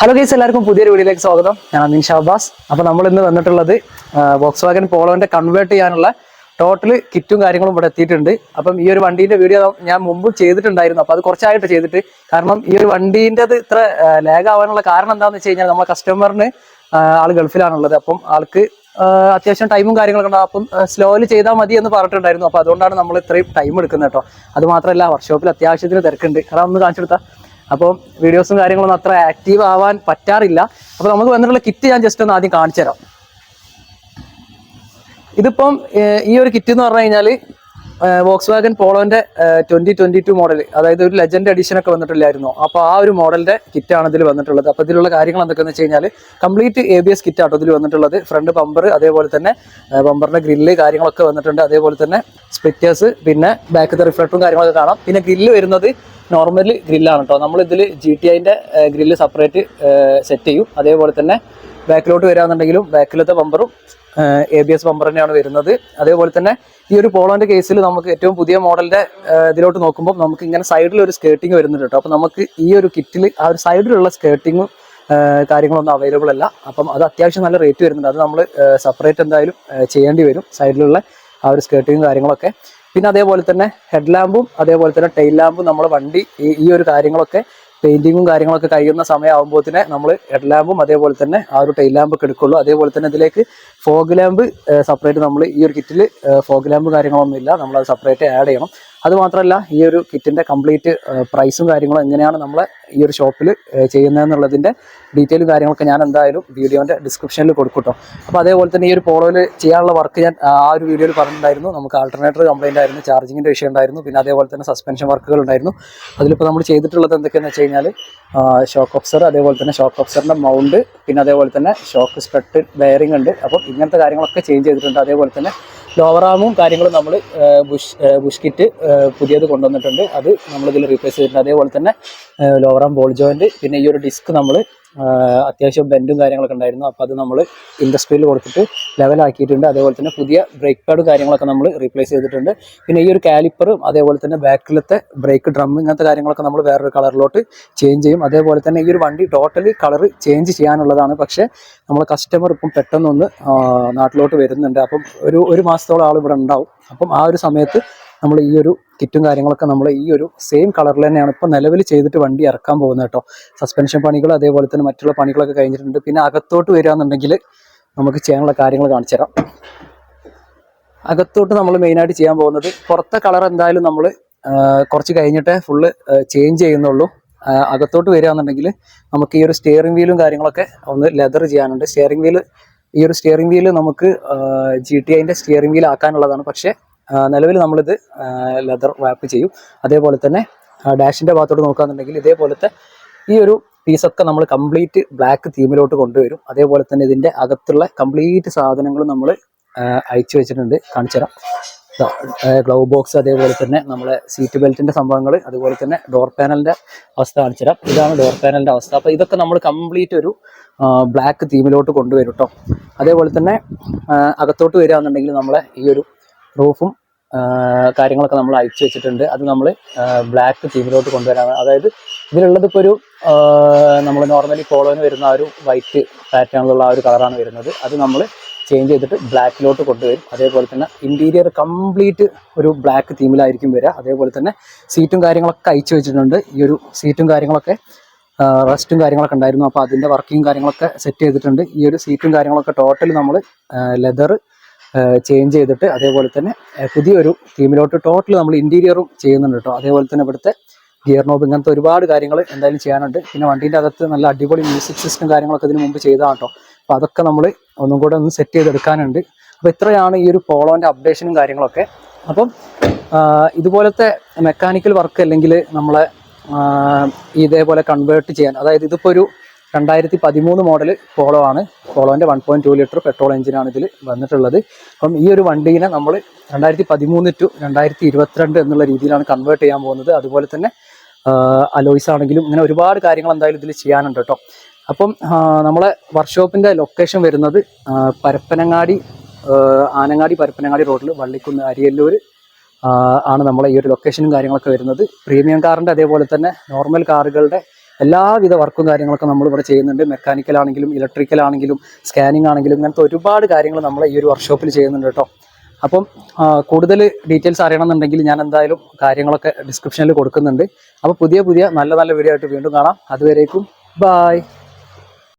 Hello guys, എല്ലാവർക്കും പുതിയൊരു വീഡിയോയിലേക്ക് സ്വാഗതം. ഞാൻ അമീൻ ഷാബാസ്. അപ്പോൾ നമ്മൾ ഇന്ന് വന്നിട്ടുള്ളത് വോക്സ്വാഗൻ പോളോന്റെ കൺവേർട്ട് ചെയ്യാനുള്ള ടോട്ടൽ കിറ്റും കാര്യങ്ങളും ഇവിടെ എത്തിയിട്ടുണ്ട്. അപ്പം ഈ ഒരു വണ്ടീന്റെ വീഡിയോ ഞാൻ മുമ്പ് ചെയ്തിട്ടുണ്ടായിരുന്നു. അപ്പോൾ അത് കുറച്ചായിട്ട് ചെയ്തിട്ട്, കാരണം ഈ ഒരു വണ്ടീൻ്റെത് ഇത്ര ലാഗ് ആവാനുള്ള കാരണം എന്താണെന്ന് വെച്ച് കഴിഞ്ഞാൽ നമ്മളെ കസ്റ്റമറിന് ആൾ ഗൾഫിലാണുള്ളത്. അപ്പം ആൾക്ക് അത്യാവശ്യം ടൈമും കാര്യങ്ങളൊക്കെ ഉണ്ടാവും. അപ്പം സ്ലോയിൽ ചെയ്താൽ മതി എന്ന് പറഞ്ഞിട്ടുണ്ടായിരുന്നു. അപ്പോൾ അതുകൊണ്ടാണ് നമ്മൾ ഇത്രയും ടൈം എടുക്കുന്നത് കേട്ടോ. അത് മാത്രമല്ല, വർക്ക്ഷോപ്പിൽ അത്യാവശ്യത്തിന് തിരക്കുണ്ട്. കാരണം ഒന്ന് കാണിച്ചെടുത്താൽ അപ്പോൾ വീഡിയോസും കാര്യങ്ങളൊന്നും അത്ര ആക്റ്റീവ് ആവാൻ പറ്റാറില്ല. അപ്പോൾ നമുക്ക് വന്നിട്ടുള്ള കിറ്റ് ഞാൻ ജസ്റ്റ് ഒന്ന് ആദ്യം കാണിച്ചു തരാം. ഇതിപ്പം ഈ ഒരു കിറ്റ് എന്ന് പറഞ്ഞു കഴിഞ്ഞാൽ വോക്സ്വാഗൻ പോളോന്റെ 2022 മോഡൽ, അതായത് ഒരു ലെജൻഡ് എഡിഷൻ ഒക്കെ വന്നിട്ടില്ലായിരുന്നു. അപ്പോൾ ആ ഒരു മോഡലിന്റെ കിറ്റാണ് ഇതിൽ വന്നിട്ടുള്ളത്. അപ്പോൾ ഇതിലുള്ള കാര്യങ്ങൾ എന്തൊക്കെയെന്ന് വെച്ച് കഴിഞ്ഞാൽ കംപ്ലീറ്റ് ABS കിറ്റ് ആട്ടോ ഇതിൽ വന്നിട്ടുള്ളത്. ഫ്രണ്ട് ബമ്പർ, അതേപോലെ തന്നെ ബമ്പറിന്റെ ഗ്രില്ല് കാര്യങ്ങളൊക്കെ വന്നിട്ടുണ്ട്. അതേപോലെ തന്നെ സ്പ്ലിറ്റേഴ്സ്, പിന്നെ ബാക്കത്തെ റിഫ്ലക്ടറും കാര്യങ്ങളൊക്കെ കാണാം. പിന്നെ ഗ്രില്ല് വരുന്നത് നോർമൽ ഗ്രില്ലാണ് കേട്ടോ. നമ്മൾ ഇതിൽ GTIന്റെ ഗ്രില്ല് സെപ്പറേറ്റ് സെറ്റ് ചെയ്യും. അതേപോലെ തന്നെ ബാക്കിലോട്ട് വരാന്നുണ്ടെങ്കിലും ബാക്കിലത്തെ ബമ്പറും ABS ബമ്പർ തന്നെയാണ് വരുന്നത്. അതേപോലെ തന്നെ ഈ ഒരു പോളോന്റെ കേസിൽ നമുക്ക് ഏറ്റവും പുതിയ മോഡലിന്റെ ഇതിലോട്ട് നോക്കുമ്പോൾ നമുക്ക് ഇങ്ങനെ സൈഡിൽ ഒരു സ്കേർട്ടിങ് വരുന്നുണ്ട് കേട്ടോ. അപ്പോൾ നമുക്ക് ഈ ഒരു കിറ്റിൽ ആ ഒരു സൈഡിലുള്ള സ്കേർട്ടിങ്ങും കാര്യങ്ങളൊന്നും അവൈലബിൾ അല്ല. അപ്പം അത് അത്യാവശ്യം നല്ല റേറ്റ് വരുന്നുണ്ട്. അത് നമ്മൾ സെപ്പറേറ്റ് എന്തായാലും ചെയ്യേണ്ടി വരും, സൈഡിലുള്ള ആ ഒരു സ്കേർട്ടിങ്ങും കാര്യങ്ങളൊക്കെ. പിന്നെ അതേപോലെ തന്നെ ഹെഡ് ലാമ്പും അതേപോലെ തന്നെ ടെയിൽ ലാമ്പും നമ്മൾ വണ്ടി ഈ ഒരു കാര്യങ്ങളൊക്കെ പെയിന്റിങ്ങും കാര്യങ്ങളൊക്കെ കഴിയുന്ന സമയമാകുമ്പോൾ തന്നെ നമ്മൾ ഹെഡ് ലാമ്പും അതേപോലെ തന്നെ ആ ഒരു ടെയിൽ ലാമ്പൊക്കെ എടുക്കുള്ളൂ. അതേപോലെ തന്നെ ഇതിലേക്ക് ഫോഗ് ലാമ്പ് സെപ്പറേറ്റ് നമ്മൾ ഈ ഒരു കിറ്റിൽ ഫോഗ് ലാമ്പ് കാര്യങ്ങളൊന്നും ഇല്ല, നമ്മളത് സെപ്പറേറ്റ് ആഡ് ചെയ്യണം. അതുമാത്രമല്ല, ഈ ഒരു കിറ്റിന്റെ കംപ്ലീറ്റ് പ്രൈസും കാര്യങ്ങളും എങ്ങനെയാണ് നമ്മളെ ഈ ഒരു ഷോപ്പിൽ ചെയ്യുന്നതെന്നുള്ളതിന്റെ ഡീറ്റെയിലും കാര്യങ്ങളൊക്കെ ഞാൻ എന്തായാലും വീഡിയോന്റെ ഡിസ്ക്രിപ്ഷനിൽ കൊടുക്കും. അപ്പോൾ അതേപോലെ തന്നെ ഈ ഒരു പോളോയിൽ ചെയ്യാനുള്ള വർക്ക് ഞാൻ ആ ഒരു വീഡിയോയിൽ പറഞ്ഞിട്ടുണ്ടായിരുന്നു. നമുക്ക് ആൾട്ടർനേറ്റർ കംപ്ലൈന്റ് ആയിരുന്നു, ചാർജിങ്ങിന്റെ വിഷയം ഉണ്ടായിരുന്നു, പിന്നെ അതേപോലെ തന്നെ സസ്പെൻഷൻ വർക്കുകൾ ഉണ്ടായിരുന്നു. അതിലിപ്പോൾ നമ്മൾ ചെയ്തിട്ടുള്ളത് എന്തൊക്കെയാണെന്ന് വെച്ച് കഴിഞ്ഞാൽ ഷോക്ക് ഓബ്സർ, അതേപോലെ തന്നെ ഷോക്ക് ഓബ്സറിന്റെ മൗണ്ട്, പിന്നെ അതേപോലെ തന്നെ ഷോക്ക് സ്പ്രെഡ് ബെയറിംഗ് ഉണ്ട്. അപ്പം ഇങ്ങനത്തെ കാര്യങ്ങളൊക്കെ ചേഞ്ച് ചെയ്തിട്ടുണ്ട്. അതേപോലെ തന്നെ ലോവർ ആമും കാര്യങ്ങളും നമ്മൾ ബുഷ് കിറ്റ് പുതിയത് കൊണ്ടുവന്നിട്ടുണ്ട്. അത് നമ്മളിതിൽ റീപ്ലേസ് ചെയ്തിട്ടുണ്ട്. അതേപോലെ തന്നെ ലോവർ ആം ബോൾ ജോയിന്റ്, പിന്നെ ഈ ഒരു ഡിസ്ക് നമ്മൾ അത്യാവശ്യം ബെൻഡും കാര്യങ്ങളൊക്കെ ഉണ്ടായിരുന്നു. അപ്പോൾ അത് നമ്മൾ ഇൻഡസ്ട്രിയിൽ കൊടുത്തിട്ട് ലെവലാക്കിയിട്ടുണ്ട്. അതേപോലെ തന്നെ പുതിയ ബ്രേക്ക് പാഡും കാര്യങ്ങളൊക്കെ നമ്മൾ റീപ്ലേസ് ചെയ്തിട്ടുണ്ട്. പിന്നെ ഈ ഒരു കാലിപ്പറും അതേപോലെ തന്നെ ബാക്കിലത്തെ ബ്രേക്ക് ഡ്രം ഇങ്ങനത്തെ കാര്യങ്ങളൊക്കെ നമ്മൾ വേറൊരു കളറിലോട്ട് ചേഞ്ച് ചെയ്യും. അതേപോലെ തന്നെ ഈ ഒരു വണ്ടി ടോട്ടലി കളർ ചേഞ്ച് ചെയ്യാനുള്ളതാണ്. പക്ഷേ നമ്മൾ കസ്റ്റമർ ഇപ്പം പെട്ടെന്നൊന്ന് നാട്ടിലോട്ട് വരുന്നുണ്ട്. അപ്പം ഒരു മാസത്തോളം ആൾ ഇവിടെ ഉണ്ടാവും. അപ്പം ആ ഒരു സമയത്ത് നമ്മൾ ഈ ഒരു കിറ്റും കാര്യങ്ങളൊക്കെ നമ്മൾ ഈ ഒരു സെയിം കളറിൽ തന്നെയാണ് ഇപ്പോൾ നിലവിൽ ചെയ്തിട്ട് വണ്ടി ഇറക്കാൻ പോകുന്നത് കേട്ടോ. സസ്പെൻഷൻ പണികൾ അതേപോലെ തന്നെ മറ്റുള്ള പണികളൊക്കെ കഴിഞ്ഞിട്ടുണ്ട്. പിന്നെ അകത്തോട്ട് വരികയാണെന്നുണ്ടെങ്കിൽ നമുക്ക് ചെയ്യാനുള്ള കാര്യങ്ങൾ കാണിച്ചു തരാം. അകത്തോട്ട് നമ്മൾ മെയിനായിട്ട് ചെയ്യാൻ പോകുന്നത്, പുറത്തെ കളർ എന്തായാലും നമ്മൾ കുറച്ച് കഴിഞ്ഞിട്ട് ഫുള്ള് ചേഞ്ച് ചെയ്യുന്നുള്ളൂ. അകത്തോട്ട് വരികയാണെന്നുണ്ടെങ്കിൽ നമുക്ക് ഈ ഒരു സ്റ്റിയറിംഗ് വീലും കാര്യങ്ങളൊക്കെ ഒന്ന് ലെതർ ചെയ്യാനുണ്ട്. ഈ ഒരു സ്റ്റിയറിംഗ് വീല് നമുക്ക് GTIന്റെ സ്റ്റിയറിംഗ് വീൽ ആക്കാനുള്ളതാണ്. പക്ഷേ നിലവിൽ നമ്മളിത് ലെതർ വാപ്പ് ചെയ്യും. അതേപോലെ തന്നെ ഡാഷിന്റെ ഭാഗത്തോട്ട് നോക്കുകയാണെന്നുണ്ടെങ്കിൽ ഇതേപോലത്തെ ഈ ഒരു പീസൊക്കെ നമ്മൾ കംപ്ലീറ്റ് ബ്ലാക്ക് തീമിലോട്ട് കൊണ്ടുവരും. അതേപോലെ തന്നെ ഇതിന്റെ അകത്തുള്ള കംപ്ലീറ്റ് സാധനങ്ങളും നമ്മൾ അയച്ചു വെച്ചിട്ടുണ്ട്, കാണിച്ചു തരാം. ഗ്ലൗ ബോക്സ്, അതേപോലെ തന്നെ നമ്മളെ സീറ്റ് ബെൽറ്റിന്റെ സംഭവങ്ങൾ, അതുപോലെ തന്നെ ഡോർ പാനലിന്റെ അവസ്ഥ കാണിച്ചു തരാം. ഇതാണ് ഡോർ പാനലിന്റെ അവസ്ഥ. അപ്പോൾ ഇതൊക്കെ നമ്മൾ കംപ്ലീറ്റ് ഒരു ബ്ലാക്ക് തീമിലോട്ട് കൊണ്ടുവരും കേട്ടോ. അതേപോലെ തന്നെ അകത്തോട്ട് വരികയാണെന്നുണ്ടെങ്കിൽ നമ്മളെ ഈ ഒരു റൂഫും കാര്യങ്ങളൊക്കെ നമ്മൾ അയച്ചു വെച്ചിട്ടുണ്ട്. അത് നമ്മൾ ബ്ലാക്ക് തീമിലോട്ട് കൊണ്ടുവരാണ്. അതായത് ഇതിലുള്ളത് ഇപ്പോൾ ഒരു നമ്മൾ നോർമലി പോളോന് വരുന്ന ആ ഒരു വൈറ്റ് പാറ്റേണിലുള്ള ആ ഒരു കളറാണ് വരുന്നത്. അത് നമ്മൾ ചേഞ്ച് ചെയ്തിട്ട് ബ്ലാക്കിലോട്ട് കൊണ്ടുവരും. അതേപോലെ തന്നെ ഇന്റീരിയർ കംപ്ലീറ്റ് ഒരു ബ്ലാക്ക് തീമിലായിരിക്കും വരിക. അതേപോലെ തന്നെ സീറ്റും കാര്യങ്ങളൊക്കെ അയച്ചു വെച്ചിട്ടുണ്ട്. ഈ ഒരു സീറ്റും കാര്യങ്ങളൊക്കെ റെസ്റ്റും കാര്യങ്ങളൊക്കെ ഉണ്ടായിരുന്നു. അപ്പോൾ അതിൻ്റെ വർക്കിങ് കാര്യങ്ങളൊക്കെ സെറ്റ് ചെയ്തിട്ടുണ്ട്. ഈ ഒരു സീറ്റും കാര്യങ്ങളൊക്കെ ടോട്ടൽ നമ്മൾ ലെതർ ചേഞ്ച് ചെയ്തിട്ട് അതേപോലെ തന്നെ പുതിയൊരു തീമിലോട്ട് ടോട്ടൽ നമ്മൾ ഇന്റീരിയറും ചെയ്യുന്നുണ്ട് കേട്ടോ. അതേപോലെ തന്നെ ഇവിടുത്തെ ഗിയർ നോബ്, ഇങ്ങനത്തെ ഒരുപാട് കാര്യങ്ങൾ എന്തായാലും ചെയ്യാനുണ്ട്. പിന്നെ വണ്ടീൻ്റെ അകത്ത് നല്ല അടിപൊളി മ്യൂസിക് സിസ്റ്റം കാര്യങ്ങളൊക്കെ ഇതിന് മുമ്പ് ചെയ്തതാണ് കേട്ടോ. അപ്പോൾ അതൊക്കെ നമ്മൾ ഒന്നും കൂടെ ഒന്ന് സെറ്റ് ചെയ്തെടുക്കാനുണ്ട്. അപ്പോൾ ഇത്രയാണ് ഈ ഒരു പോളോൻ്റെ അപ്ഡേഷനും കാര്യങ്ങളൊക്കെ. അപ്പം ഇതുപോലത്തെ മെക്കാനിക്കൽ വർക്ക് അല്ലെങ്കിൽ നമ്മളെ ഇതേപോലെ കൺവേർട്ട് ചെയ്യാൻ, അതായത് ഇതിപ്പോൾ ഒരു 2013 മോഡൽ പോളോ ആണ്. പോളോൻ്റെ 1.2 ലിറ്റർ പെട്രോൾ എഞ്ചിനാണ് ഇതിൽ വന്നിട്ടുള്ളത്. അപ്പം ഈ ഒരു വണ്ടീനെ നമ്മൾ 2013 ടു 2022 എന്നുള്ള രീതിയിലാണ് കൺവേർട്ട് ചെയ്യാൻ പോകുന്നത്. അതുപോലെ തന്നെ അലോയ്സ് ആണെങ്കിലും ഇങ്ങനെ ഒരുപാട് കാര്യങ്ങൾ എന്തായാലും ഇതിൽ ചെയ്യാനുണ്ട് കേട്ടോ. അപ്പം നമ്മളെ വർക്ക്ഷോപ്പിൻ്റെ ലൊക്കേഷൻ വരുന്നത് ആനങ്ങാടി പരപ്പനങ്ങാടി റോഡിൽ വള്ളിക്കുന്ന് അരിയല്ലൂർ ആണ് നമ്മളെ ഈ ഒരു ലൊക്കേഷനും കാര്യങ്ങളൊക്കെ വരുന്നത്. പ്രീമിയം കാറിൻ്റെ അതേപോലെ തന്നെ നോർമൽ കാറുകളുടെ എല്ലാവിധ വർക്കും കാര്യങ്ങളൊക്കെ നമ്മൾ ഇവിടെ ചെയ്യുന്നുണ്ട്. മെക്കാനിക്കൽ ആണെങ്കിലും ഇലക്ട്രിക്കൽ ആണെങ്കിലും സ്കാനിങ് ആണെങ്കിലും ഇങ്ങനത്തെ ഒരുപാട് കാര്യങ്ങൾ നമ്മൾ ഈ ഒരു വർക്ക്ഷോപ്പിൽ ചെയ്യുന്നുണ്ട് കേട്ടോ. അപ്പം കൂടുതൽ ഡീറ്റെയിൽസ് അറിയണമെന്നുണ്ടെങ്കിൽ ഞാൻ എന്തായാലും കാര്യങ്ങളൊക്കെ ഡിസ്ക്രിപ്ഷനിൽ കൊടുക്കുന്നുണ്ട്. അപ്പോൾ പുതിയ നല്ല നല്ല വീഡിയോ ആയിട്ട് വീണ്ടും കാണാം. അതുവരേക്കും ബായ്.